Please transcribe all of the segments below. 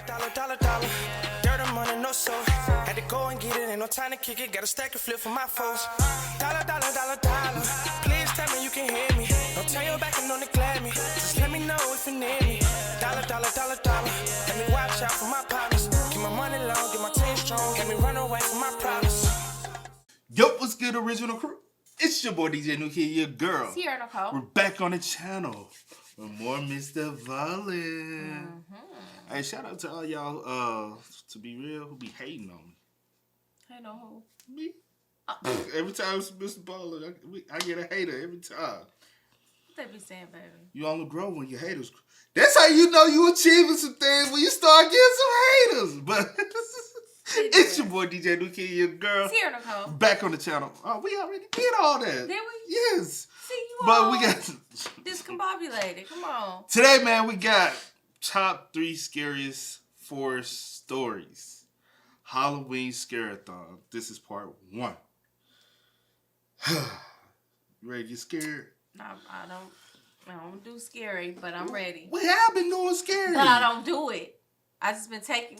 dollar. Dirt and money, no soul. Had to go and get it, ain't no time to kick it. Got a stack of flip for my foes. Dollar. Please tell me you can hear me. Don't turn your back and don't neglect me. Just let me know if you need me. Dollar. Let me watch out for my partners. Keep my money long, get my team strong. Let me run away from my problems. Yo, what's good, original crew? It's your boy DJ Nuke, your girl. Scare-A-Thon. We're back on the channel with more Mr. Ballen. Hey, shout out to all y'all, to be real, who be hating on me. Hating on who? Me. Every time it's Mr. Ballen, I get a hater every time. What they be saying, baby? You only grow when your haters. That's how you know you achieving some things, when you start getting some haters. But it's your boy DJ Nuke, your girl. Scare-A-Thon. Back on the channel. Oh, we already did all that. Did we? Yes. See, you But all we got discombobulated. Come on. today, man. We got top 3 scariest forest stories. Halloween Scare-A-Thon. This is part 1. You ready to get scared? No, I don't do scary, but I'm ready. We have been doing scary. But I don't do it. I just been taking,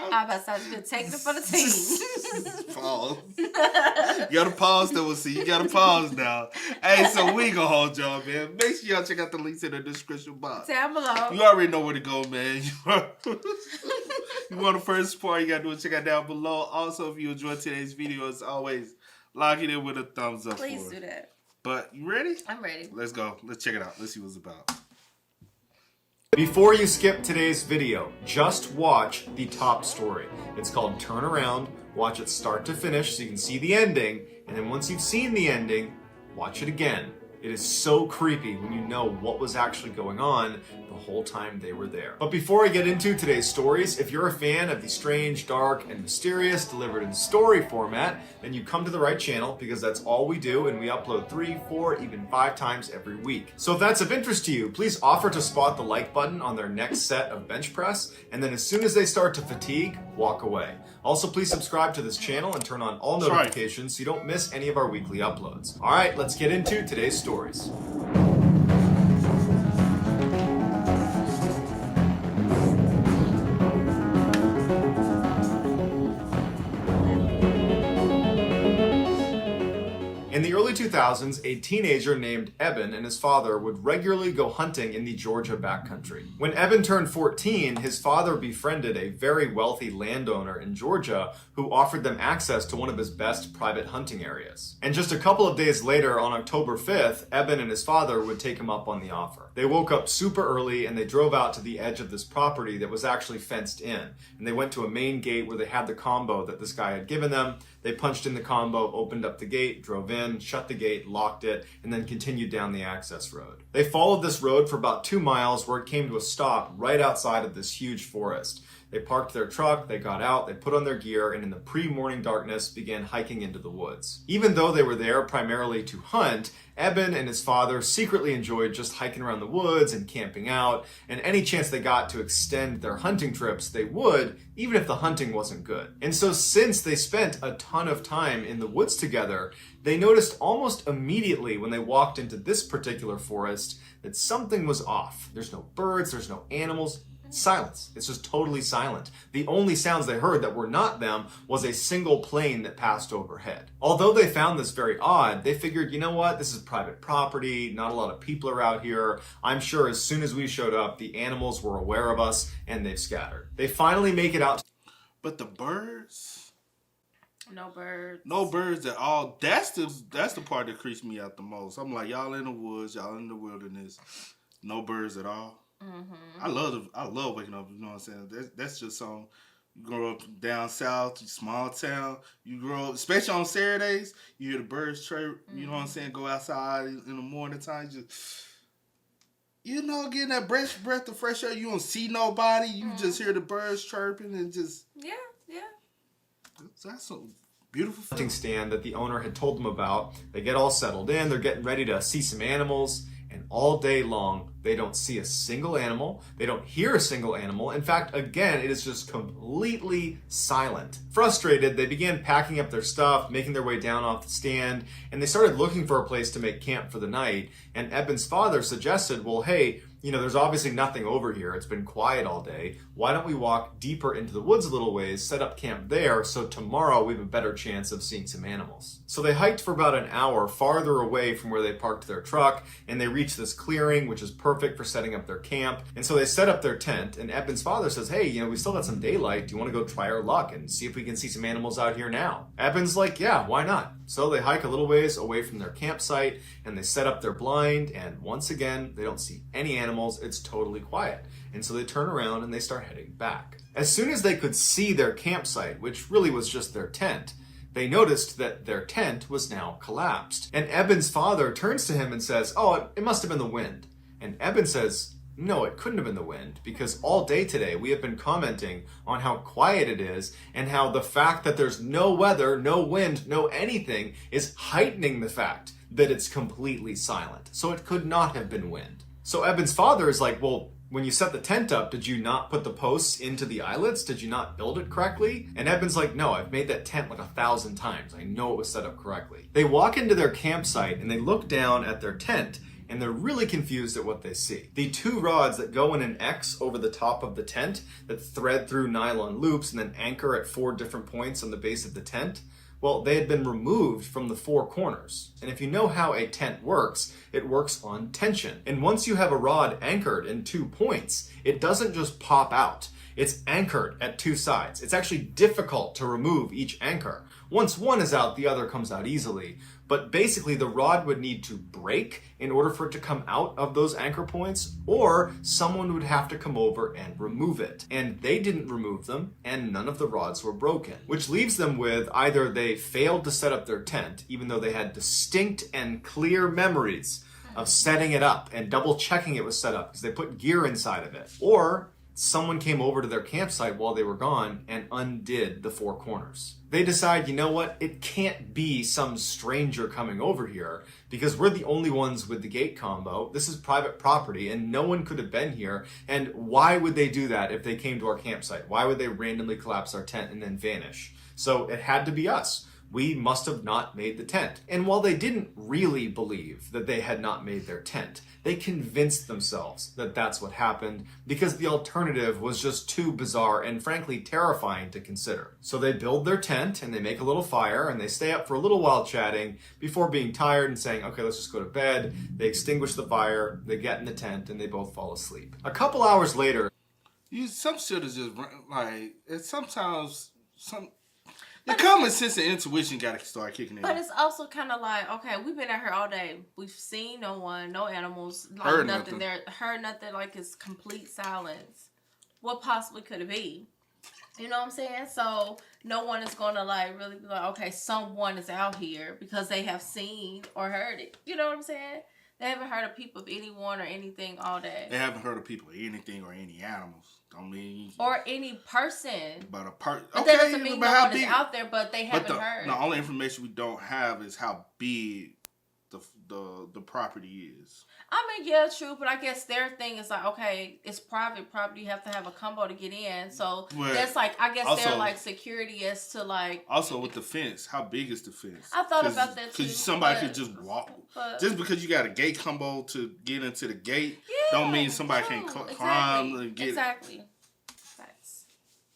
I'm about to say, I just been taking it for the team. Pause. You gotta pause though, see. You gotta pause now. Hey, so we gonna hold y'all, man. Make sure y'all check out the links in the description box. Down below. You already know where to go, man. You want the first part, you gotta do it. Check out down below. Also, if you enjoyed today's video, as always, lock it in with a thumbs up. Please do that. But you ready? I'm ready. Let's go. Let's check it out. Let's see what it's about. Before you skip today's video, just watch the top story. It's called Turn Around. Watch it start to finish so you can see the ending. And then once you've seen the ending, watch it again. It is so creepy when you know what was actually going on the whole time they were there. But before I get into today's stories, if you're a fan of the strange, dark, and mysterious delivered in story format, then you come to the right channel because that's all we do, and we upload 3, 4, even 5 times every week. So if that's of interest to you, please offer to spot the like button on their next set of bench press, and then as soon as they start to fatigue, walk away. Also, please subscribe to this channel and turn on all notifications so you don't miss any of our weekly uploads. All right, let's get into today's stories. In the early 2000s, a teenager named Eben and his father would regularly go hunting in the Georgia backcountry. When Eben turned 14, his father befriended a very wealthy landowner in Georgia who offered them access to one of his best private hunting areas. And just a couple of days later, on October 5th, Eben and his father would take him up on the offer. They woke up super early and they drove out to the edge of this property that was actually fenced in. And they went to a main gate where they had the combo that this guy had given them. They punched in the combo, opened up the gate, drove in, shut the gate, locked it, and then continued down the access road. They followed this road for about 2 miles where it came to a stop right outside of this huge forest. They parked their truck, they got out, they put on their gear, and in the pre-morning darkness began hiking into the woods. Even though they were there primarily to hunt, Eben and his father secretly enjoyed just hiking around the woods and camping out, and any chance they got to extend their hunting trips, they would, even if the hunting wasn't good. And so since they spent a ton of time in the woods together, they noticed almost immediately when they walked into this particular forest that something was off. There's no birds, there's no animals. Silence. It's just totally silent. The only sounds they heard that were not them was a single plane that passed overhead. Although they found this very odd, they figured, you know what, this is private property, not a lot of people are out here. I'm sure as soon as we showed up, the animals were aware of us and they've scattered. They finally make it out. But the birds? No birds. No birds at all. That's the part that creeps me out the most. I'm like, y'all in the woods, y'all in the wilderness. No birds at all. I love waking up, you know what I'm saying? That's just something. You grow up down south, small town. You grow up, especially on Saturdays, you hear the birds chirp, you know what I'm saying? Go outside in the morning time, just, getting that breath of fresh air. You don't see nobody. You just hear the birds chirping and just... Yeah. That's so beautiful. Hunting stand that the owner had told them about. They get all settled in. They're getting ready to see some animals. And all day long, they don't see a single animal. They don't hear a single animal. In fact, again, it is just completely silent. Frustrated, they began packing up their stuff, making their way down off the stand, and they started looking for a place to make camp for the night. And Eben's father suggested, well, hey, there's obviously nothing over here. It's been quiet all day. Why don't we walk deeper into the woods a little ways, set up camp there, so tomorrow we have a better chance of seeing some animals. So they hiked for about an hour farther away from where they parked their truck, and they reached this clearing, which is perfect for setting up their camp. And so they set up their tent, and Eben's father says, hey, we still got some daylight. Do you want to go try our luck and see if we can see some animals out here now? Eben's like, yeah, why not? So they hike a little ways away from their campsite, and they set up their blind, and once again, they don't see any animals. It's totally quiet. And so they turn around and they start heading back. As soon as they could see their campsite, which really was just their tent, they noticed that their tent was now collapsed. And Eben's father turns to him and says, oh, it must have been the wind. And Eben says, no, it couldn't have been the wind, because all day today we have been commenting on how quiet it is and how the fact that there's no weather, no wind, no anything is heightening the fact that it's completely silent. So it could not have been wind. So Eben's father is like, well, when you set the tent up, did you not put the posts into the eyelets? Did you not build it correctly? And Eben's like, no, I've made that tent like 1,000 times. I know it was set up correctly. They walk into their campsite and they look down at their tent, and they're really confused at what they see. The 2 rods that go in an X over the top of the tent that thread through nylon loops and then anchor at 4 different points on the base of the tent, well, they had been removed from the 4 corners. And if you know how a tent works, it works on tension. And once you have a rod anchored in 2 points, it doesn't just pop out. It's anchored at 2 sides. It's actually difficult to remove each anchor. Once one is out, the other comes out easily. But basically, the rod would need to break in order for it to come out of those anchor points, or someone would have to come over and remove it. And they didn't remove them, and none of the rods were broken. Which leaves them with either they failed to set up their tent, even though they had distinct and clear memories of setting it up and double checking it was set up because they put gear inside of it, or someone came over to their campsite while they were gone and undid the 4 corners. They decide, you know what, it can't be some stranger coming over here because we're the only ones with the gate combo. This is private property and no one could have been here. And why would they do that if they came to our campsite? Why would they randomly collapse our tent and then vanish? So it had to be us. We must have not made the tent. And while they didn't really believe that they had not made their tent, they convinced themselves that that's what happened because the alternative was just too bizarre and frankly terrifying to consider. So they build their tent and they make a little fire and they stay up for a little while chatting before being tired and saying, okay, let's just go to bed. They extinguish the fire, they get in the tent, and they both fall asleep. A couple hours later, some shit is just like, it's sometimes the common sense and intuition got to start kicking in. But it's also kind of like, okay, we've been out here all day. We've seen no one, no animals, like Heard nothing there, heard nothing, like it's complete silence. What possibly could it be? You know what I'm saying? So no one is going to like really be like, okay, someone is out here because they have seen or heard it. You know what I'm saying? They haven't heard of people of anyone or anything all day. They haven't heard of people or anything or any animals. I mean, or any person. But a person. But that doesn't mean no one is out there, but they haven't heard. The only information we don't have is how big the property is. I mean, yeah, true, but I guess their thing is like, okay, it's private property. You have to have a combo to get in. So that's like, I guess also, they're like security as to like. Also with the fence, how big is the fence? I thought about that too. Because somebody could just walk. Just because you got a gate combo to get into the gate, don't mean somebody can climb and get. Exactly.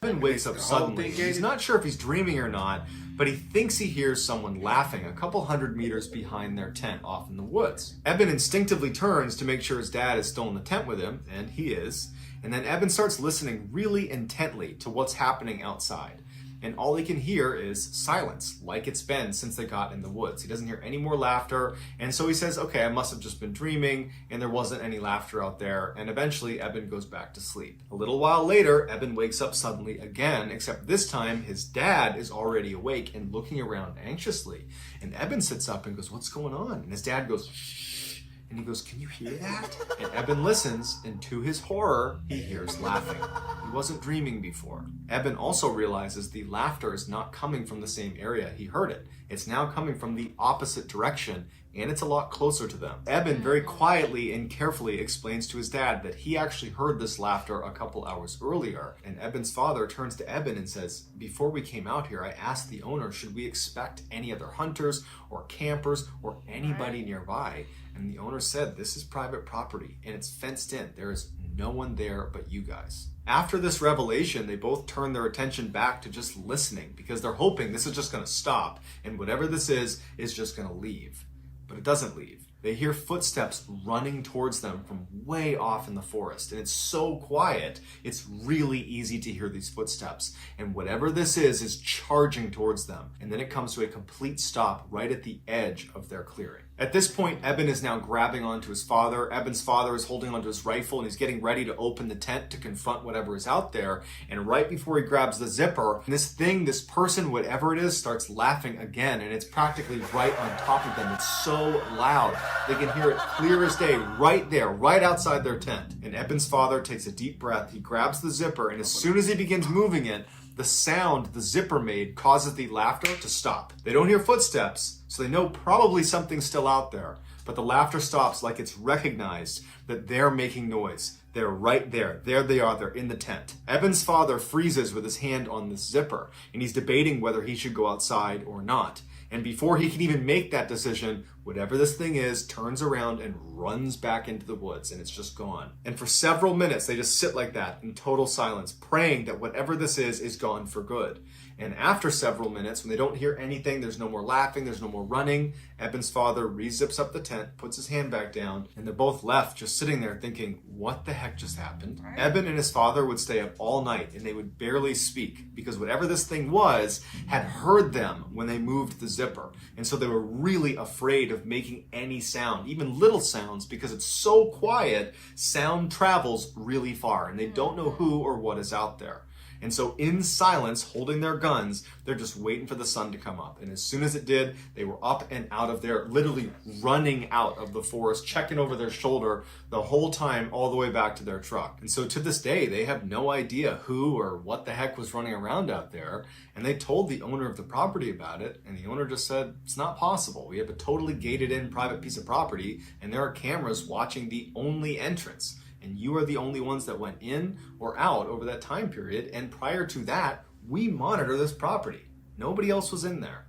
Eben wakes up suddenly. He's not sure if he's dreaming or not, but he thinks he hears someone laughing a couple 100 meters behind their tent off in the woods. Eben instinctively turns to make sure his dad is still in the tent with him, and he is. And then Eben starts listening really intently to what's happening outside. And all he can hear is silence, like it's been since they got in the woods. He doesn't hear any more laughter, and so he says, okay, I must have just been dreaming, and there wasn't any laughter out there, and eventually Eben goes back to sleep. A little while later, Eben wakes up suddenly again, except this time his dad is already awake and looking around anxiously. And Eben sits up and goes, what's going on? And his dad goes, shh, and he goes, can you hear that? And Eben listens, and to his horror, he hears laughing. He wasn't dreaming before. Eben also realizes the laughter is not coming from the same area he heard it. It's now coming from the opposite direction, and it's a lot closer to them. Eben very quietly and carefully explains to his dad that he actually heard this laughter a couple hours earlier. And Eben's father turns to Eben and says, before we came out here, I asked the owner, should we expect any other hunters or campers or anybody nearby? And the owner said, this is private property and it's fenced in. There is no one there but you guys. After this revelation, they both turn their attention back to just listening because they're hoping this is just going to stop and whatever this is just going to leave. But it doesn't leave. They hear footsteps running towards them from way off in the forest. And it's so quiet, it's really easy to hear these footsteps. And whatever this is charging towards them. And then it comes to a complete stop right at the edge of their clearing. At this point, Eben is now grabbing onto his father. Eben's father is holding onto his rifle and he's getting ready to open the tent to confront whatever is out there. And right before he grabs the zipper, this person, whatever it is, starts laughing again. And it's practically right on top of them. It's so loud. They can hear it clear as day right there, right outside their tent. And Eben's father takes a deep breath. He grabs the zipper and as soon as he begins moving it, the sound the zipper made causes the laughter to stop. They don't hear footsteps, so they know probably something's still out there. But the laughter stops like it's recognized that they're making noise. They're right there. There they are. They're in the tent. Eben's father freezes with his hand on the zipper, and he's debating whether he should go outside or not. And before he can even make that decision, whatever this thing is turns around and runs back into the woods, and it's just gone. And for several minutes, they just sit like that in total silence, praying that whatever this is gone for good. And after several minutes, when they don't hear anything, there's no more laughing, there's no more running, Eben's father re-zips up the tent, puts his hand back down, and they're both left just sitting there thinking, what the heck just happened? Right. Eben and his father would stay up all night, and they would barely speak, because whatever this thing was had heard them when they moved the zipper. And so they were really afraid of making any sound, even little sounds, because it's so quiet, sound travels really far, and they don't know who or what is out there. And so in silence, holding their guns, they're just waiting for the sun to come up. And as soon as it did, they were up and out of there, literally running out of the forest, checking over their shoulder the whole time, all the way back to their truck. And so to this day, they have no idea who or what the heck was running around out there. And they told the owner of the property about it. And the owner just said, it's not possible. We have a totally gated in private piece of property, and there are cameras watching the only entrance. And you are the only ones that went in or out over that time period. And prior to that, we monitor this property. Nobody else was in there.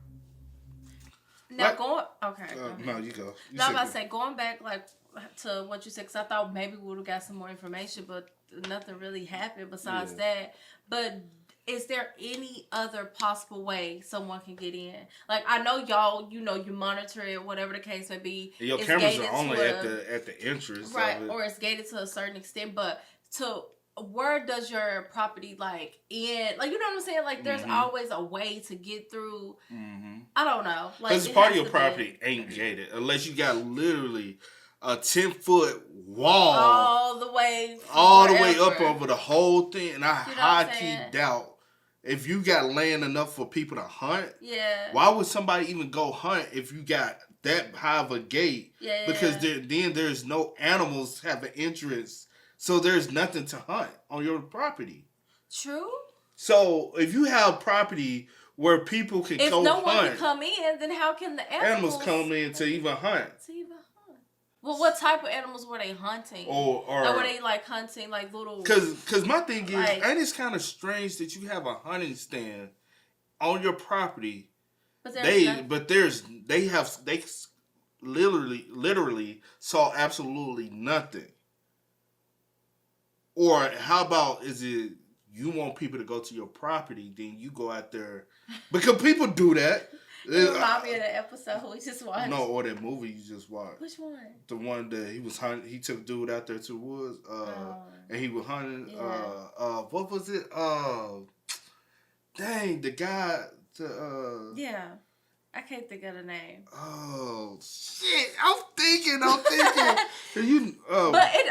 Now okay. No, you go. I'm about to say, going back to what you said, because I thought maybe we would have got some more information, but nothing really happened besides that. But is there any other possible way someone can get in? Like, I know y'all, you monitor it, whatever the case may be. Your cameras are only at the entrance, right? Or it's gated to a certain extent. But where does your property end? Like, you know what I'm saying? Like, there's always a way to get through. Mm-hmm. I don't know. Like, because part of your property ain't gated unless you got literally a 10-foot wall all the way up over the whole thing, and I high-key doubt. If you got land enough for people to hunt, why would somebody even go hunt if you got that high of a gate? Because then there's no animals have an entrance, so there's nothing to hunt on your property. True. So if you have property where people can go hunt, if no one can come in, then how can the animals come in to even hunt? Well, what type of animals were they hunting? Or were they hunting little? Because my thing is, ain't it kind of strange that you have a hunting stand on your property, but they literally saw absolutely nothing. Or how about is it you want people to go to your property, then you go out there because people do that. You remind me of the episode we just watched. No, or that movie you just watched. Which one? The one that he was hunting. He took dude out there to the woods, and he was hunting. Yeah. What was it? Dang, the guy. Yeah, I can't think of the name. Oh shit! I'm thinking.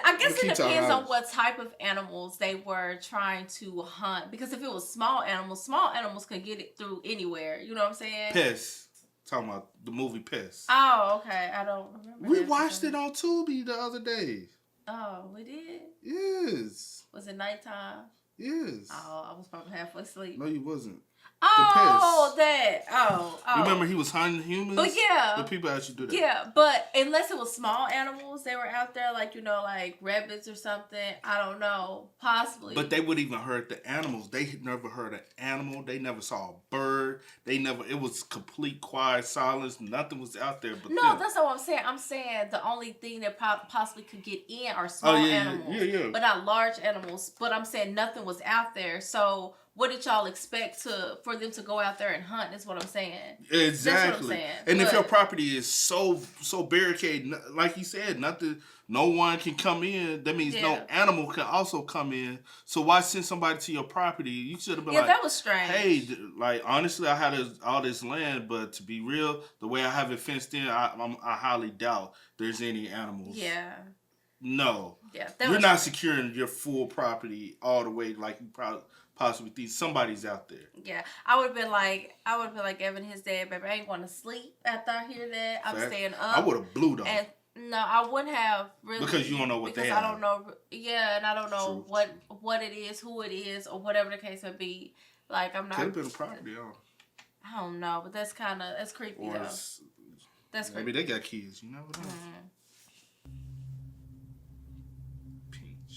I guess it depends on what type of animals they were trying to hunt. Because if it was small animals could get it through anywhere. You know what I'm saying? Piss. Talking about the movie Piss. Oh, okay. I don't remember. We watched it on Tubi the other day. Oh, we did? Yes. Was it nighttime? Yes. Oh, I was probably halfway asleep. No, you wasn't. Oh, that. Oh. Remember he was hunting humans? But yeah. The people actually do that. Yeah, but unless it was small animals they were out there, like, like rabbits or something, I don't know, possibly. But they would even hurt the animals. They had never heard an animal. They never saw a bird. It was complete quiet silence. Nothing was out there but them. That's not what I'm saying. I'm saying the only thing that possibly could get in are small animals. Yeah. But not large animals. But I'm saying nothing was out there. So what did y'all expect for them to go out there and hunt is what I'm saying. Exactly. That's what I'm saying. And if your property is so barricaded, like you said, no one can come in, that means no animal can also come in. So why send somebody to your property? You should have been that was strange. Hey, like, honestly, I had all this land, but to be real, the way I have it fenced in, I highly doubt there's any animals. Yeah. No. Yeah. You're not securing your full property all the way like you possibly think somebody's out there. Yeah, I would have been like Evan, his dad, baby, I ain't going to sleep after I hear that. I'm staying up. I would have blew them. And no, I wouldn't have really. Because you don't know what they have. I don't know. Yeah, and I don't know what it is, who it is, or whatever the case may be. Like, I'm not. Could have been a property, I don't know, but that's creepy, though. That's creepy. Maybe they got kids, you never know.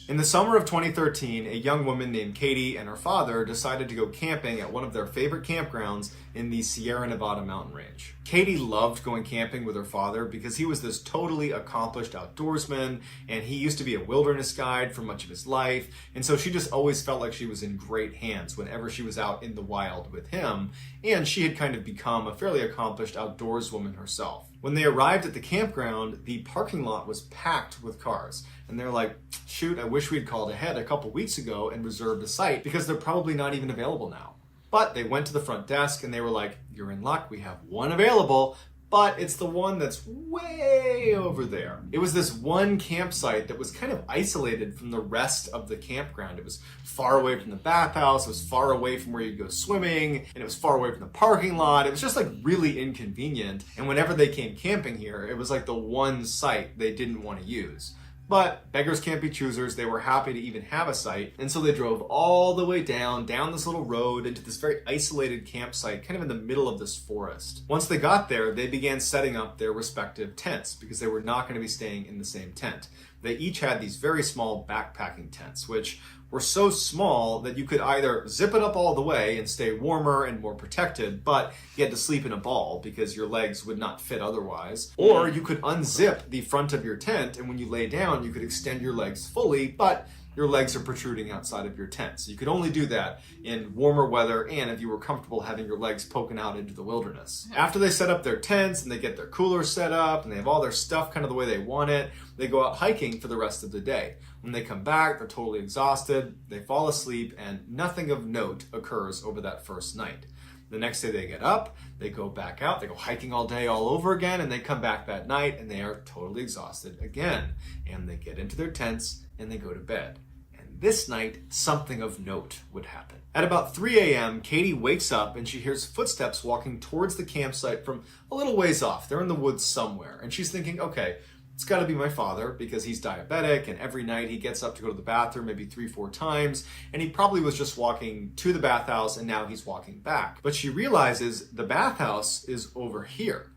In the summer of 2013, a young woman named Katie and her father decided to go camping at one of their favorite campgrounds in the Sierra Nevada mountain range. Katie loved going camping with her father because he was this totally accomplished outdoorsman, and he used to be a wilderness guide for much of his life, and so she just always felt like she was in great hands whenever she was out in the wild with him, and she had kind of become a fairly accomplished outdoorswoman herself. When they arrived at the campground, the parking lot was packed with cars. And they're like, shoot, I wish we'd called ahead a couple weeks ago and reserved a site because they're probably not even available now. But they went to the front desk and they were like, you're in luck, we have one available, but it's the one that's way over there. It was this one campsite that was kind of isolated from the rest of the campground. It was far away from the bathhouse, it was far away from where you'd go swimming, and it was far away from the parking lot. It was just like really inconvenient. And whenever they came camping here, it was like the one site they didn't want to use. But beggars can't be choosers. They were happy to even have a site. And so they drove all the way down this little road into this very isolated campsite, kind of in the middle of this forest. Once they got there, they began setting up their respective tents because they were not going to be staying in the same tent. They each had these very small backpacking tents, which were so small that you could either zip it up all the way and stay warmer and more protected, but you had to sleep in a ball because your legs would not fit otherwise. Or you could unzip the front of your tent, and when you lay down, you could extend your legs fully, but your legs are protruding outside of your tent. So you could only do that in warmer weather and if you were comfortable having your legs poking out into the wilderness. After they set up their tents and they get their coolers set up and they have all their stuff kind of the way they want it, they go out hiking for the rest of the day. When they come back, they're totally exhausted, they fall asleep, and nothing of note occurs over that first night. The next day they get up, they go back out, they go hiking all day all over again, and they come back that night and they are totally exhausted again. And they get into their tents and they go to bed. And this night, something of note would happen. At about 3 a.m., Katie wakes up and she hears footsteps walking towards the campsite from a little ways off. They're in the woods somewhere. And she's thinking, okay, it's got to be my father because he's diabetic and every night he gets up to go to the bathroom maybe 3-4 times, and he probably was just walking to the bathhouse and now he's walking back. But she realizes the bathhouse is over here,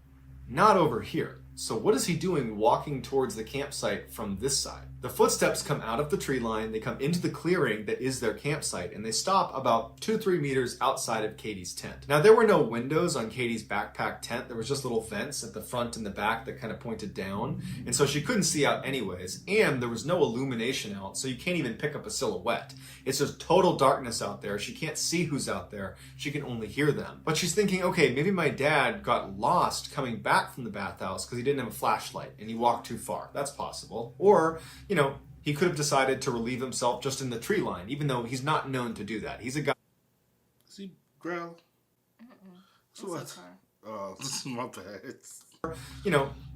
not over here. So what is he doing walking towards the campsite from this side? The footsteps come out of the tree line, they come into the clearing that is their campsite, and they stop about 2-3 meters outside of Katie's tent. Now, there were no windows on Katie's backpack tent. There was just little vents at the front and the back that kind of pointed down, and so she couldn't see out anyways, and there was no illumination out, so you can't even pick up a silhouette. It's just total darkness out there. She can't see who's out there. She can only hear them. But she's thinking, okay, maybe my dad got lost coming back from the bathhouse because he didn't have a flashlight and he walked too far. That's possible. Or, he could have decided to relieve himself just in the tree line, even though he's not known to do that. He's a guy. Does he growl? So what? Oh, this is my bad.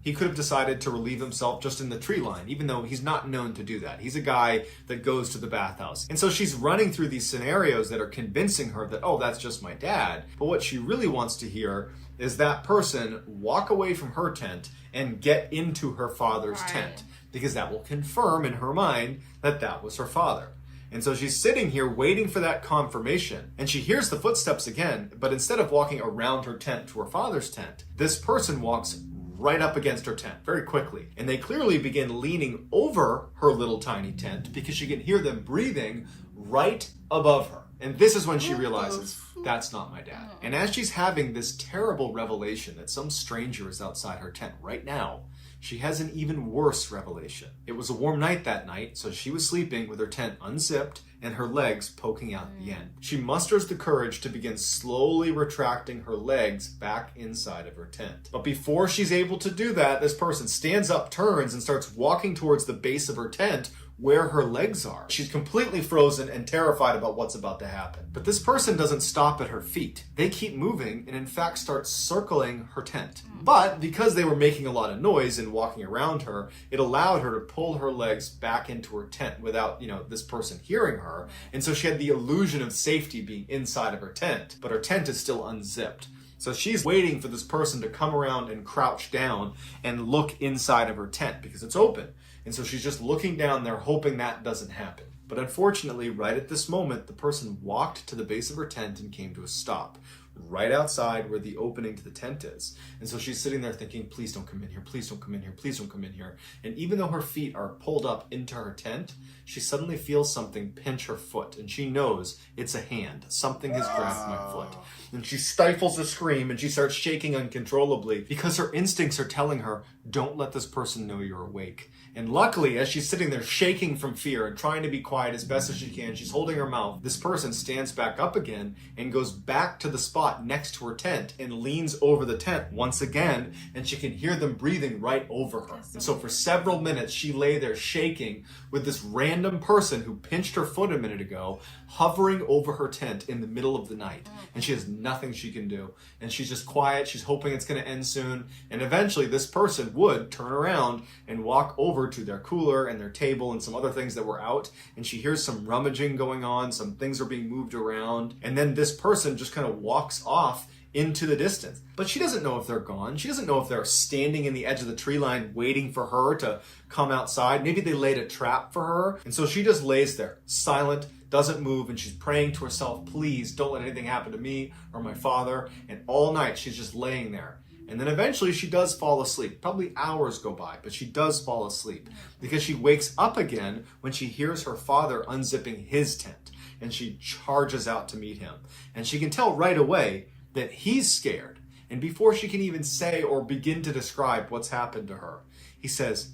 He could have decided to relieve himself just in the tree line, even though he's not known to do that. He's a guy that goes to the bathhouse. And so she's running through these scenarios that are convincing her that, oh, that's just my dad. But what she really wants to hear is that person walk away from her tent and get into her father's tent, because that will confirm in her mind that that was her father. And so she's sitting here waiting for that confirmation. And she hears the footsteps again, but instead of walking around her tent to her father's tent, this person walks right up against her tent very quickly. And they clearly begin leaning over her little tiny tent because she can hear them breathing right above her. And this is when she realizes, that's not my dad. And as she's having this terrible revelation that some stranger is outside her tent right now, she has an even worse revelation. It was a warm night that night, so she was sleeping with her tent unzipped and her legs poking out the end. She musters the courage to begin slowly retracting her legs back inside of her tent. But before she's able to do that, this person stands up, turns, and starts walking towards the base of her tent where her legs are. She's completely frozen and terrified about what's about to happen. But this person doesn't stop at her feet. They keep moving and in fact start circling her tent. But because they were making a lot of noise and walking around her, it allowed her to pull her legs back into her tent without, this person hearing her. And so she had the illusion of safety being inside of her tent, but her tent is still unzipped. So she's waiting for this person to come around and crouch down and look inside of her tent because it's open. And so she's just looking down there hoping that doesn't happen. But unfortunately, right at this moment, the person walked to the base of her tent and came to a stop, right outside where the opening to the tent is. And so she's sitting there thinking, please don't come in here, please don't come in here, please don't come in here. And even though her feet are pulled up into her tent, she suddenly feels something pinch her foot. And she knows it's a hand. Something has grabbed my foot. And she stifles a scream and she starts shaking uncontrollably because her instincts are telling her, don't let this person know you're awake. And luckily, as she's sitting there shaking from fear and trying to be quiet as best as she can, she's holding her mouth. This person stands back up again and goes back to the spot next to her tent and leans over the tent once again, and she can hear them breathing right over her. And so for several minutes, she lay there shaking with this random person who pinched her foot a minute ago, hovering over her tent in the middle of the night. And she has nothing she can do. And she's just quiet. She's hoping it's going to end soon. And eventually this person would turn around and walk over to their cooler and their table and some other things that were out. And she hears some rummaging going on. Some things are being moved around. And then this person just kind of walks off into the distance. But she doesn't know if they're gone. She doesn't know if they're standing in the edge of the tree line waiting for her to come outside. Maybe they laid a trap for her. And so she just lays there, silent, doesn't move, and she's praying to herself, please don't let anything happen to me or my father. And all night she's just laying there. And then eventually she does fall asleep. Probably hours go by, but she does fall asleep because she wakes up again when she hears her father unzipping his tent. And she charges out to meet him. And she can tell right away that he's scared. And before she can even say or begin to describe what's happened to her, he says,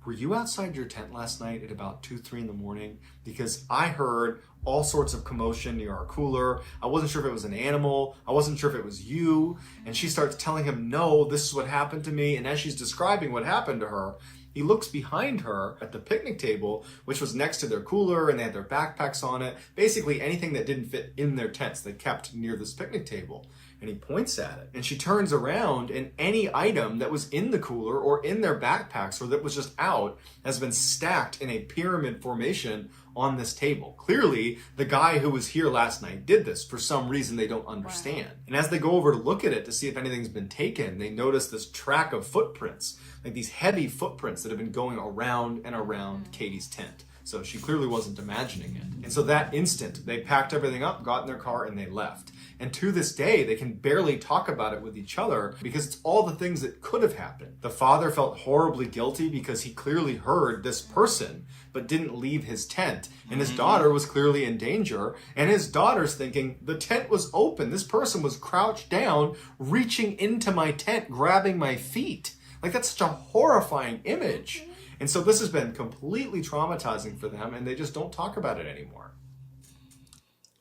were you outside your tent last night at about 2, 3 in the morning? Because I heard all sorts of commotion near our cooler. I wasn't sure if it was an animal. I wasn't sure if it was you. And she starts telling him, no, this is what happened to me. And as she's describing what happened to her, he looks behind her at the picnic table, which was next to their cooler, and they had their backpacks on it. Basically anything that didn't fit in their tents they kept near this picnic table. And he points at it. And she turns around, and any item that was in the cooler or in their backpacks or that was just out has been stacked in a pyramid formation on this table. Clearly, the guy who was here last night did this for some reason they don't understand. Wow. And as they go over to look at it to see if anything's been taken, they notice this track of footprints, like these heavy footprints that have been going around and around Katie's tent. So she clearly wasn't imagining it. And so that instant, they packed everything up, got in their car, and they left. And to this day, they can barely talk about it with each other because it's all the things that could have happened. The father felt horribly guilty because he clearly heard this person, but didn't leave his tent. And his daughter was clearly in danger. And his daughter's thinking, the tent was open. This person was crouched down, reaching into my tent, grabbing my feet. Like, that's such a horrifying image. And so this has been completely traumatizing for them, and they just don't talk about it anymore.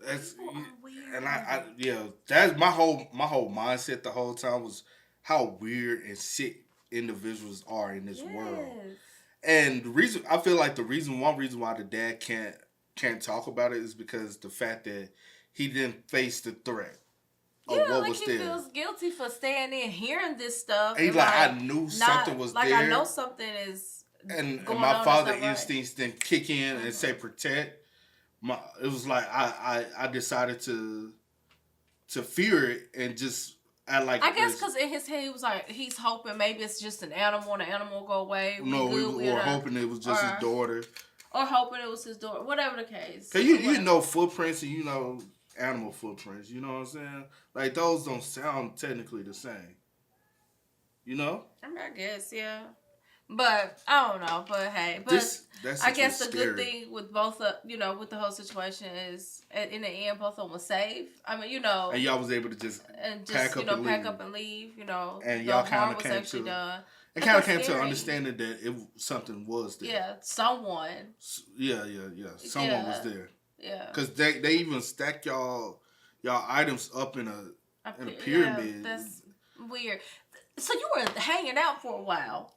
That's that's my whole mindset the whole time was how weird and sick individuals are in this world. And the reason I feel like one reason why the dad can't talk about it is because the fact that he didn't face the threat. He feels guilty for staying in, hearing this stuff. And he's like, I knew something was there. I know something is. And my father instincts didn't kick in and say protect. It was like I decided to fear it and just act like. I guess because in his head he was like he's hoping maybe it's just an animal and the animal will go away. We were hoping it was just his daughter. Or hoping it was his daughter. Whatever the case. Cause you know footprints and you know animal footprints. You know what I'm saying? Like those don't sound technically the same. You know? I mean, I guess, yeah. But I don't know. But hey, I guess the good thing with both, with the whole situation is, in the end, both of them were safe. I mean, and y'all was able to just pack up and leave. And y'all kind of came to done. It kind of came to understanding that something was there. Yeah, someone. Yeah. Someone was there. Yeah. Because they even stacked y'all items up in a pyramid. Yeah, that's weird. So you were hanging out for a while.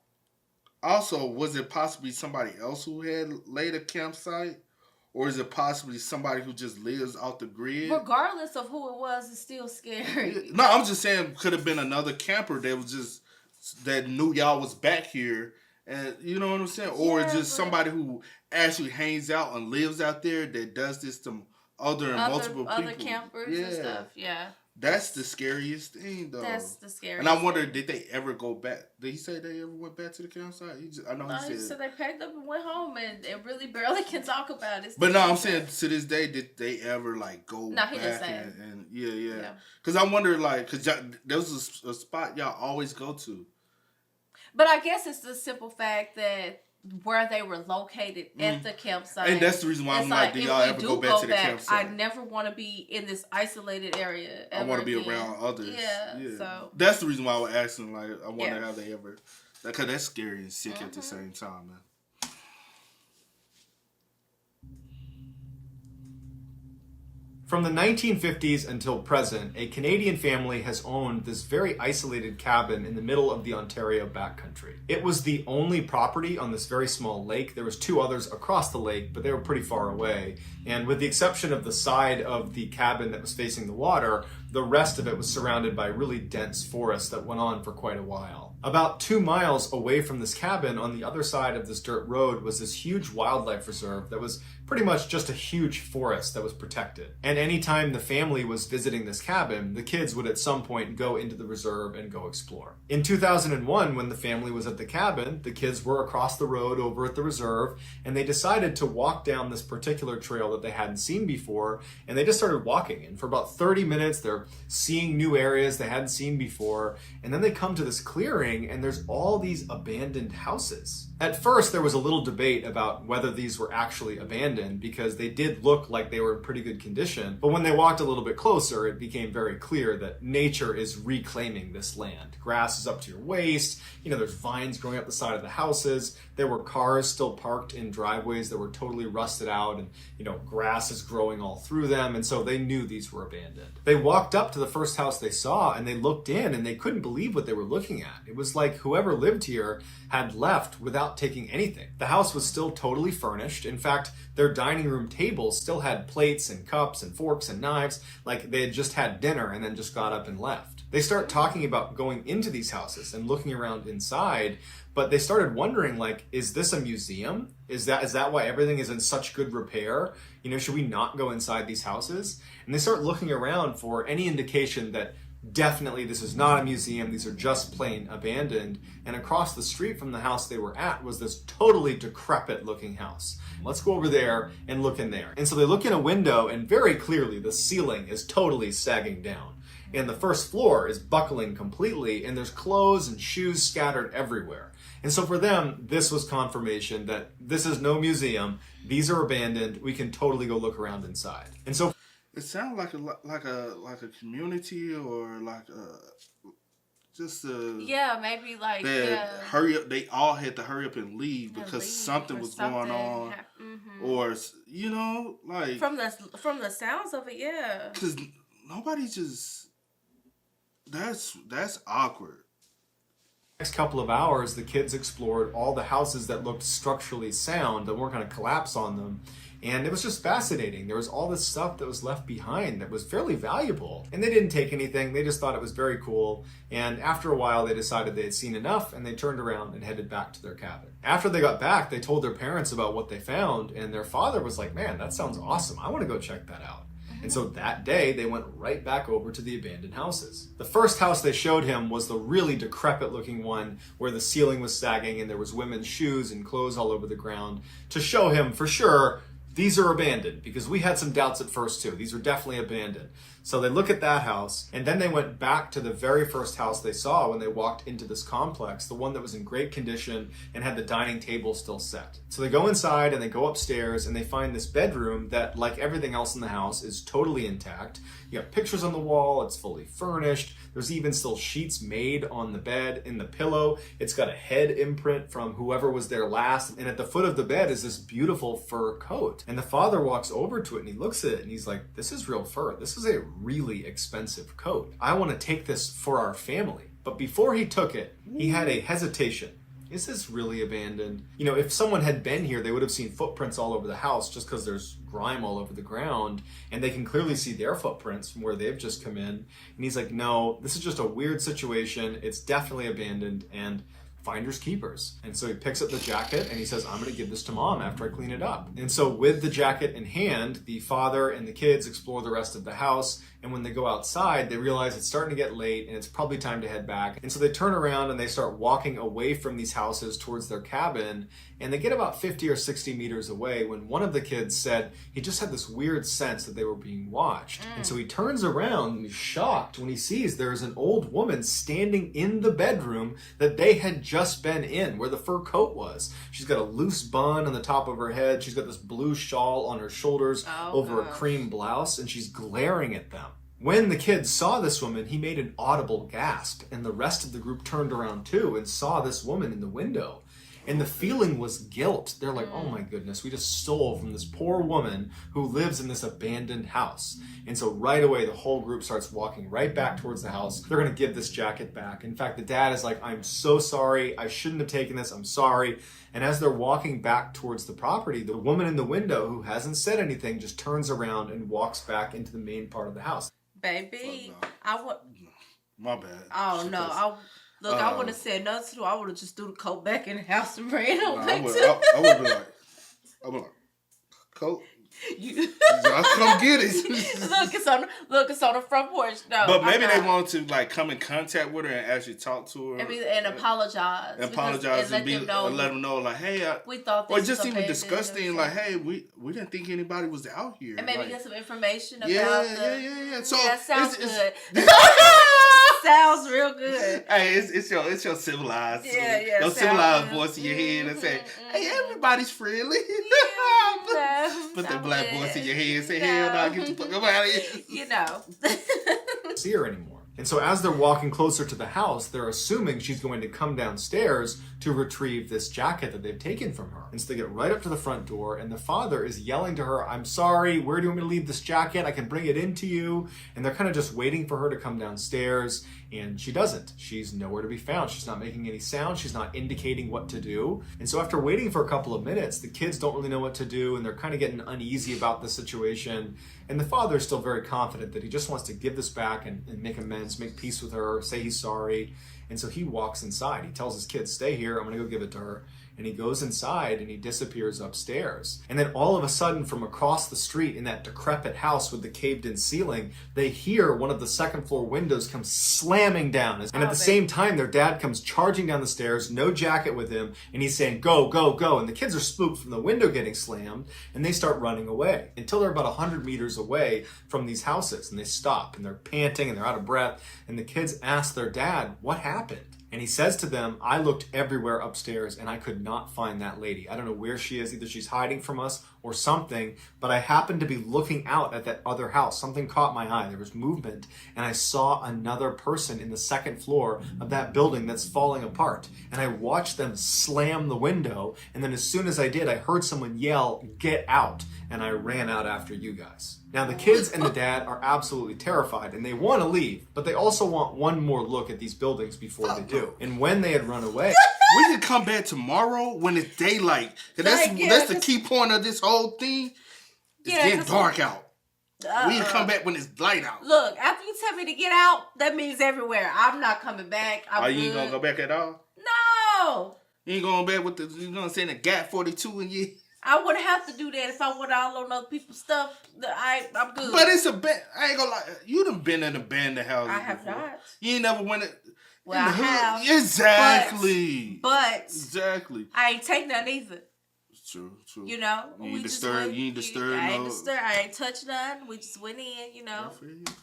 Also, was it possibly somebody else who had laid a campsite? Or is it possibly somebody who just lives off the grid? Regardless of who it was, it's still scary. No, I'm just saying could have been another camper that knew y'all was back here. And you know what I'm saying? Or just somebody who actually hangs out and lives out there that does this to multiple people. Other campers and stuff, yeah. That's the scariest thing, though. That's the scariest. And I wonder, did they ever go back? Did he say they ever went back to the campsite? He said they packed up and went home and really barely can talk about it. But no, I'm saying to this day, did they ever go back? No, he didn't say. And yeah. Because I wonder, because there was a spot y'all always go to. But I guess it's the simple fact that where they were located at the campsite. And that's the reason why I'm like, do y'all ever go back to the campsite? I never want to be in this isolated area. I want to be around others. Yeah. So that's the reason why I was asking. I wonder how they ever. Because that's scary and sick at the same time, man. From the 1950s until present, a Canadian family has owned this very isolated cabin in the middle of the Ontario backcountry. It was the only property on this very small lake. There was 2 others across the lake, but they were pretty far away. And with the exception of the side of the cabin that was facing the water, the rest of it was surrounded by really dense forest that went on for quite a while. About 2 miles away from this cabin, on the other side of this dirt road, was this huge wildlife reserve that was pretty much just a huge forest that was protected. And anytime the family was visiting this cabin, the kids would at some point go into the reserve and go explore. In 2001, when the family was at the cabin, the kids were across the road over at the reserve, and they decided to walk down this particular trail that they hadn't seen before, and they just started walking. And for about 30 minutes, they're seeing new areas they hadn't seen before, and then they come to this clearing, and there's all these abandoned houses. At first, there was a little debate about whether these were actually abandoned because they did look like they were in pretty good condition. But when they walked a little bit closer, it became very clear that nature is reclaiming this land. Grass is up to your waist. There's vines growing up the side of the houses. There were cars still parked in driveways that were totally rusted out, and grass is growing all through them. And so they knew these were abandoned. They walked up to the first house they saw, and they looked in, and they couldn't believe what they were looking at. It was like whoever lived here had left without taking anything. The house was still totally furnished. In fact, their dining room table still had plates and cups and forks and knives, like they had just had dinner and then just got up and left. They start talking about going into these houses and looking around inside, but they started wondering, is this a museum? Is that why everything is in such good repair? Should we not go inside these houses? And they start looking around for any indication that definitely this is not a museum, these are just plain abandoned. And across the street from the house they were at was this totally decrepit looking house. Let's go over there and look in there. And so they look in a window, and very clearly the ceiling is totally sagging down. And the first floor is buckling completely, and there's clothes and shoes scattered everywhere. And so for them, this was confirmation that this is no museum, these are abandoned, we can totally go look around inside. And so it sounds like a community, or maybe hurry up. They all had to hurry up and leave because something was going on, or from the sounds of it, yeah. Because nobody just that's awkward. Next couple of hours, the kids explored all the houses that looked structurally sound, that weren't going to collapse on them. And it was just fascinating. There was all this stuff that was left behind that was fairly valuable. And they didn't take anything. They just thought it was very cool. And after a while, they decided they had seen enough, and they turned around and headed back to their cabin. After they got back, they told their parents about what they found. And their father was like, man, that sounds awesome. I want to go check that out. And so that day, they went right back over to the abandoned houses. The first house they showed him was the really decrepit looking one where the ceiling was sagging and there was women's shoes and clothes all over the ground to show him for sure these are abandoned, because we had some doubts at first too. These are definitely abandoned. So they look at that house, and then they went back to the very first house they saw when they walked into this complex, the one that was in great condition and had the dining table still set. So they go inside and they go upstairs and they find this bedroom that, like everything else in the house, is totally intact. You got pictures on the wall, it's fully furnished. There's even still sheets made on the bed, in the pillow. It's got a head imprint from whoever was there last. And at the foot of the bed is this beautiful fur coat. And the father walks over to it and he looks at it and he's like, this is real fur. This is a really expensive coat. I want to take this for our family. But before he took it, he had a hesitation. Is this really abandoned? You know, if someone had been here, they would have seen footprints all over the house just because there's grime all over the ground. And they can clearly see their footprints from where they've just come in. And he's like, no, this is just a weird situation. It's definitely abandoned and finders keepers. And so he picks up the jacket and he says, I'm going to give this to mom after I clean it up. And so with the jacket in hand, the father and the kids explore the rest of the house. And when they go outside, they realize it's starting to get late and it's probably time to head back. And so they turn around and they start walking away from these houses towards their cabin. And they get about 50 or 60 meters away when one of the kids said he just had this weird sense that they were being watched. And so he turns around and he's shocked when he sees there's an old woman standing in the bedroom that they had just been in, where the fur coat was. She's got a loose bun on the top of her head. She's got this blue shawl on her shoulders over a cream blouse, and she's glaring at them. When the kid saw this woman, he made an audible gasp, and the rest of the group turned around too and saw this woman in the window. And the feeling was guilt. They're like, oh my goodness, we just stole from this poor woman who lives in this abandoned house. And so right away, the whole group starts walking right back towards the house. They're going to give this jacket back. In fact, the dad is like, I'm so sorry. I shouldn't have taken this. I'm sorry. And as they're walking back towards the property, the woman in the window who hasn't said anything just turns around and walks back into the main part of the house. Baby, no. I would. My bad. Oh no, I would have said nothing to her. I would have just threw the coat back in the house and ran on back I would be like, coat. Y'all come get it. Look, it's on the front porch. No, but maybe they want to like come in contact with her and actually talk to her and apologize. And let them know like, hey, we thought this or just was even discuss things like, hey, we didn't think anybody was out here. And maybe like, get some information about yeah. So that sounds good. Sounds real good. Hey, it's your civilized, your civilized voice in your head and say, hey, everybody's friendly. Put that black voice in your head and say, hell no, get the fuck up out of here. You know. See her anymore. And so as they're walking closer to the house, they're assuming she's going to come downstairs to retrieve this jacket that they've taken from her. And so they get right up to the front door, and the father is yelling to her, I'm sorry, where do you want me to leave this jacket? I can bring it into you. And they're kind of just waiting for her to come downstairs, and she doesn't. She's nowhere to be found. She's not making any sound. She's not indicating what to do. And so after waiting for a couple of minutes, the kids don't really know what to do, and they're kind of getting uneasy about the situation. And the father is still very confident that he just wants to give this back and make amends, make peace with her, say he's sorry. And so he walks inside. He tells his kids, stay here, I'm going to go give it to her. And he goes inside and he disappears upstairs. And then all of a sudden, from across the street in that decrepit house with the caved-in ceiling, they hear one of the second-floor windows come slamming down. And at the same time, their dad comes charging down the stairs, no jacket with him, and he's saying, go, go, go. And the kids are spooked from the window getting slammed, and they start running away until they're about 100 meters away from these houses. And they stop, and they're panting, and they're out of breath. And the kids ask their dad, what happened? And he says to them, I looked everywhere upstairs and I could not find that lady. I don't know where she is. Either she's hiding from us or something, but I happened to be looking out at that other house. Something caught my eye. There was movement, and I saw another person in the second floor of that building that's falling apart. And I watched them slam the window, and then as soon as I did, I heard someone yell, get out, and I ran out after you guys. Now, the kids and the dad are absolutely terrified, and they want to leave, but they also want one more look at these buildings before they do. And when they had run away... We can come back tomorrow when it's daylight. That's the key point of this whole thing. It's getting dark out. We can come back when it's light out. Look, after you tell me to get out, that means everywhere. I'm not coming back. You ain't gonna go back at all? No. You ain't going back with the, you know what I'm saying, the GAT 42 in you? I wouldn't have to do that if I went all on other people's stuff. I'm good. But it's a band. I ain't gonna lie. You done been in abandoned houses. I have before. not. You ain't never went. Well, I have. Exactly. But exactly. I ain't take none either. True. You know, You ain't disturb. You ain't disturb. I ain't touch none. We just went in. You know,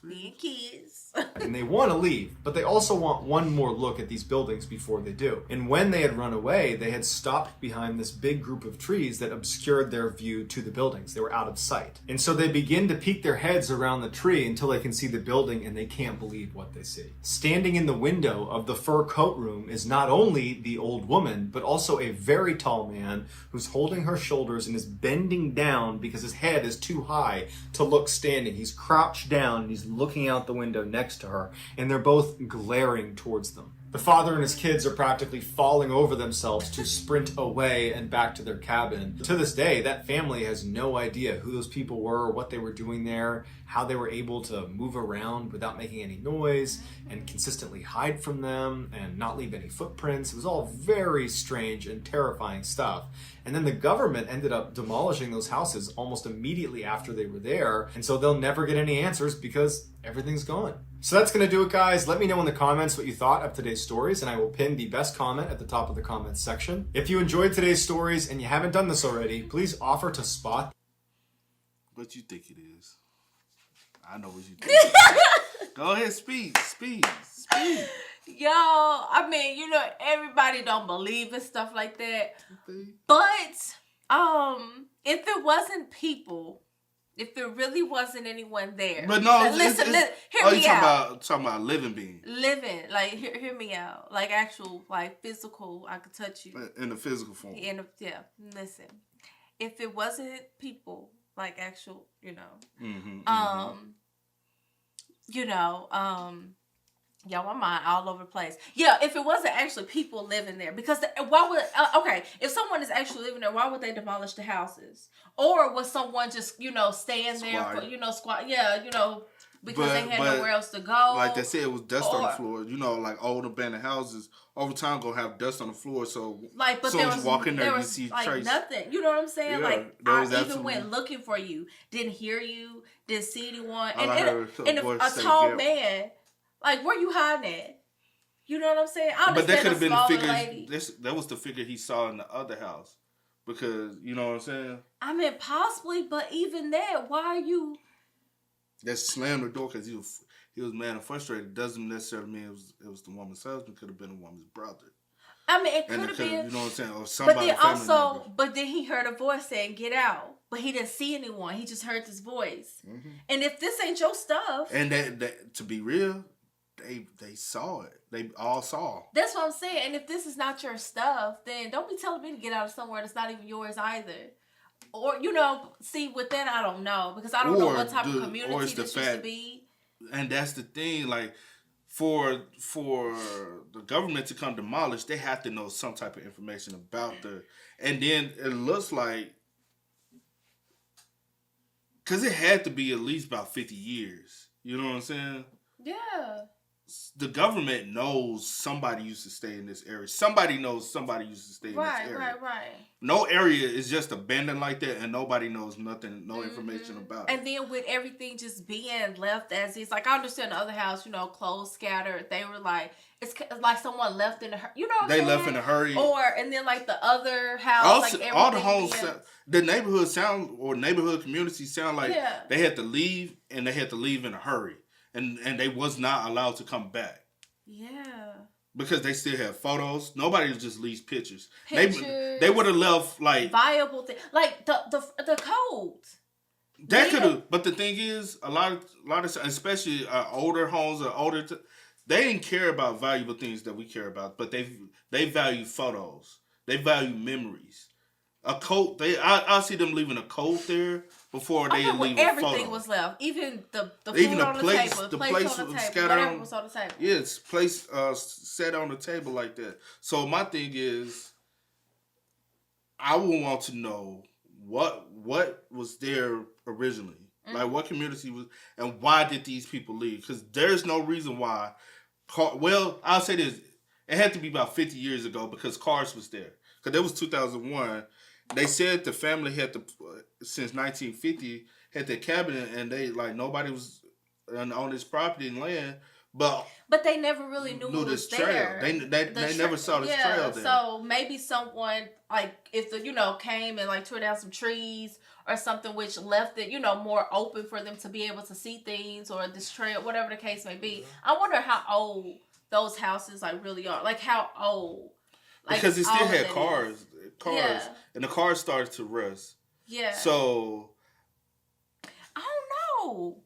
being kids. And they want to leave, but they also want one more look at these buildings before they do. And when they had run away, they had stopped behind this big group of trees that obscured their view to the buildings. They were out of sight. And so they begin to peek their heads around the tree until they can see the building, and they can't believe what they see. Standing in the window of the fur coat room is not only the old woman, but also a very tall man who's holding her shoulders and is bending down because his head is too high to look standing. He's crouched down and he's looking out the window next to her, and they're both glaring towards them. The father and his kids are practically falling over themselves to sprint away and back to their cabin. To this day, that family has no idea who those people were, what they were doing there, how they were able to move around without making any noise and consistently hide from them and not leave any footprints. It was all very strange and terrifying stuff. And then the government ended up demolishing those houses almost immediately after they were there. And so they'll never get any answers because everything's gone. So that's going to do it, guys. Let me know in the comments what you thought of today's stories, and I will pin the best comment at the top of the comments section. If you enjoyed today's stories and you haven't done this already, please offer to spot. What you think it is? I know what you think. Go ahead, speak. Yo, I mean, you know, everybody don't believe in stuff like that. But if it wasn't people, if there really wasn't anyone there. But no, listen, hear me out. Talking about living beings. Living, like hear me out. Like actual, like physical, I could touch you. In the physical form. Listen. If it wasn't people, like actual, you know. Y'all, my mind all over the place. Yeah, if it wasn't actually people living there, because why would if someone is actually living there, why would they demolish the houses? Or was someone just staying there for squat? Yeah, because they had nowhere else to go. Like they said, it was dust on the floor. Like old abandoned houses, over time gonna have dust on the floor. So but soon as you walk in there, you see trace. Nothing. You know what I'm saying? Yeah, I even went looking for you, didn't hear you, didn't see anyone, and a tall man. Like, where you hiding at? You know what I'm saying? But that could have been the figure. That was the figure he saw in the other house. Because, you know what I'm saying? I mean, possibly, but even that, why are you... That slammed the door because he was mad and frustrated. Doesn't necessarily mean it was the woman's husband. Could have been the woman's brother. I mean, it could have been... You know what I'm saying? Or somebody but then he heard a voice saying, get out. But he didn't see anyone. He just heard this voice. Mm-hmm. And if this ain't your stuff... And that to be real... They saw it. They all saw. That's what I'm saying. And if this is not your stuff, then don't be telling me to get out of somewhere that's not even yours either. Or, see, with that, I don't know. Because I don't know what type of community this used to be. And that's the thing. Like, for the government to come demolish, they have to know some type of information about and then it looks like, because it had to be at least about 50 years. You know what I'm saying? Yeah. The government knows somebody used to stay in this area. Somebody knows somebody used to stay in this area. Right. No area is just abandoned like that, and nobody knows nothing, no information about it. And then with everything just being left as is, like I understand the other house, clothes scattered. They were like, it's like someone left in a hurry. You know what I'm saying? They left in a hurry. And then like the other house, all the homes, the neighborhood communities sound like they had to leave, and they had to leave in a hurry. And they was not allowed to come back. Yeah. Because they still have photos. Nobody just leaves pictures. They would have left like viable things, like the codes. That could have. But the thing is, a lot of especially older homes or older, they didn't care about valuable things that we care about. But they value photos. They value memories. A coat. I see them leaving a coat there. Before they leave everything was left, even the food on the table, the plates on the table, whatever was on the table. Yeah, it's place set on the table like that. So my thing is, I would want to know what was there originally, like what community was, and why did these people leave? Because there's no reason why. I'll say this: it had to be about 50 years ago because cars was there. Because that was 2001. they said the family had since 1950 had their cabinet, and they like nobody was on this property and land, but they never really knew who was trail. there. They never saw this trail there. So maybe someone like if the came and like tore down some trees or something, which left it more open for them to be able to see things, or this trail, whatever the case may be. I wonder how old those houses like really are. Like how old? Like, because it still had cars, and the cars started to rust. Yeah. So I don't know.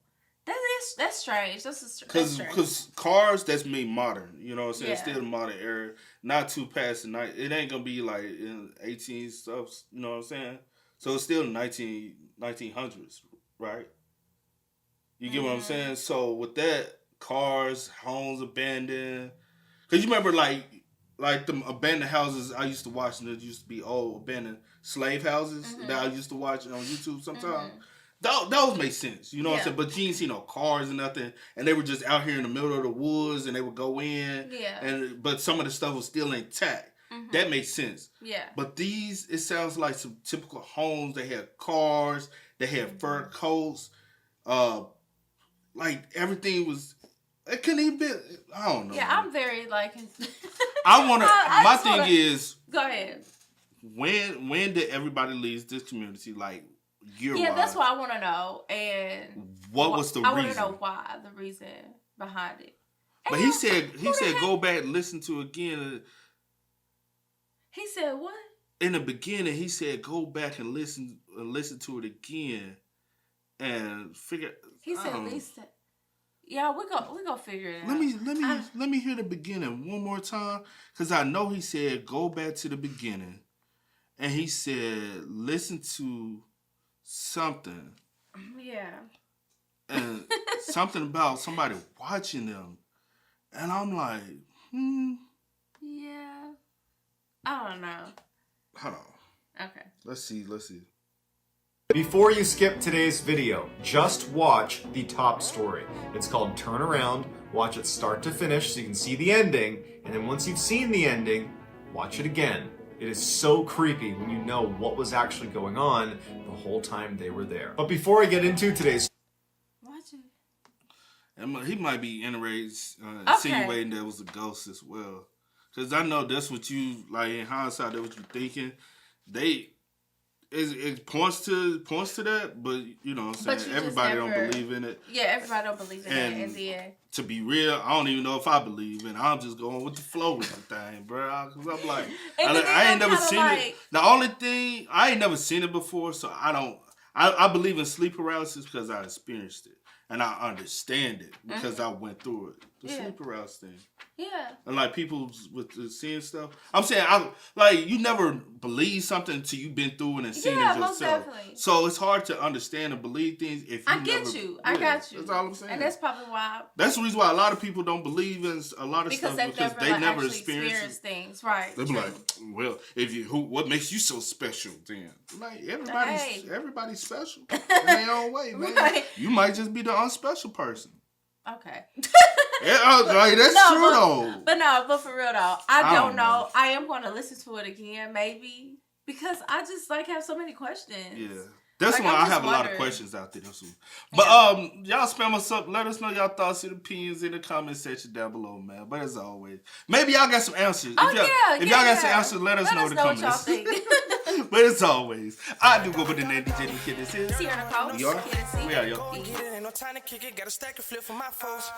That's strange. That's because cars that's made modern. You know what I'm saying? Yeah. It's still a modern era. Not too past the night. It ain't gonna be like in 18 stuff. You know what I'm saying? So it's still 1900s, right? You get what I'm saying? So with that, cars, homes abandoned. Cause you remember like the abandoned houses I used to watch, and there used to be old abandoned slave houses that I used to watch on YouTube sometimes. Those make sense, you know what I'm saying? But you ain't see no cars and nothing, and they were just out here in the middle of the woods, and they would go in, but some of the stuff was still intact. That makes sense. Yeah. But these, it sounds like some typical homes. They had cars, they had fur coats, like everything was. It couldn't even be. I don't know. Yeah, I'm very like. I want to. My thing is. Go ahead. When did everybody leave this community? Like year-wise? Yeah, that's what I want to know. And what was the reason? I want to know why, the reason behind it. But he said go back and listen to it again. He said what? In the beginning, he said go back and listen to it again, and figure. He said at least. Yeah, we gonna figure it out. Let me hear the beginning one more time, because I know he said go back to the beginning, and he said listen to something. Yeah. And something about somebody watching them, and I'm like, Yeah. I don't know. Hold on. Okay. Let's see. Before you skip today's video, just watch the top story. It's called Turn Around. Watch it start to finish so you can see the ending. And then once you've seen the ending, watch it again. It is so creepy when you know what was actually going on the whole time they were there. But before I get into today's... Watch it. He might be insinuating there was a ghost as well. Because I know that's what you, like in hindsight, that's what you're thinking. It points to that, but you know what I'm saying? Everybody don't believe in it. Yeah, everybody don't believe in it in the end. To be real, I don't even know if I believe in it. I'm just going with the flow with the thing, bro. Because I'm like, I ain't never seen it. The only thing, I ain't never seen it before, so I believe in sleep paralysis because I experienced it. And I understand it because I went through it. The sleep paralysis thing. Yeah. And like people with the seeing stuff. I'm saying, you never believe something until you've been through it and seen it yourself. Most definitely. So it's hard to understand and believe things if you I get you. That's all I'm saying. And that's probably why. That's the reason why a lot of people don't believe in a lot of stuff because they never experienced things. Right. They'll be like, well, what makes you so special then? Like everybody's special in their own way, man. Right. You might just be the unspecial person. Okay. That's true though. But for real though, I don't know. I am going to listen to it again, maybe, because I just have so many questions. Yeah, that's why I have a lot of questions out there. But y'all spam us up. Let us know y'all thoughts and opinions in the comment section down below, man. But as always, maybe y'all got some answers. If y'all got some answers, let us know in the comments. What y'all think. But as always, I do go by the name DJ Kid. This is Sierra Nicole. We are. Ain't no time to kick it. Got a stack of flip for my foes.